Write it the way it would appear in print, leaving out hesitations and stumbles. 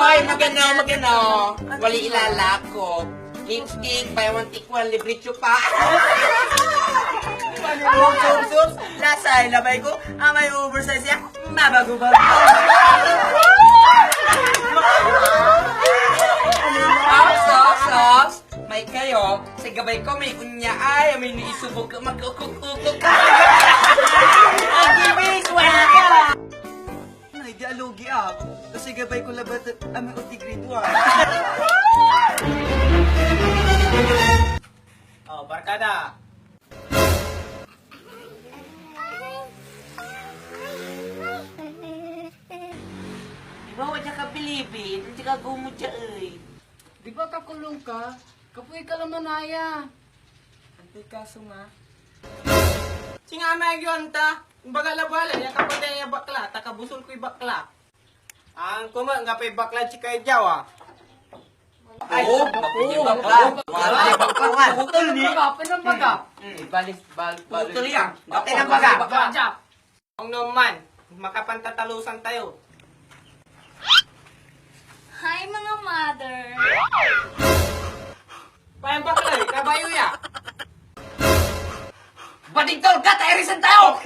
Hoy, magano. Wali ilalako. Lipstick, buy one take one, libre chupa. Sus, lasay, labay ko, may oversize yan, mabago-bago. Sos, may kayo, sa gabay ko may kunya ay, may niisubog ka, magkukuk-ukuk ka. Agibis, wala ka! Ay, di alugi kasi gabay ko labat at aming utigrito Oh, barkada. Di ba wala ka Pilipin? Hindi ka gumudya eh. Di ba kakulong ka? Kapuy ka naman aya. Antay kaso nga. Singa may yonta. Baga labala, yung kapatay yung bakla, takabusol ko'y bakla. Ang kuma, nga pa'y bakla chikay jawa. Ay, mapinyo bakla. Mga bakla. Putol ni! Kapin ng baga. Putol yan. Kapatay ng baga. Baga. Ang naman, makapantatalusan tayo. Hi mga mother! Payang bakla, kabayo ya. Bading tol ka, tairisan tayo!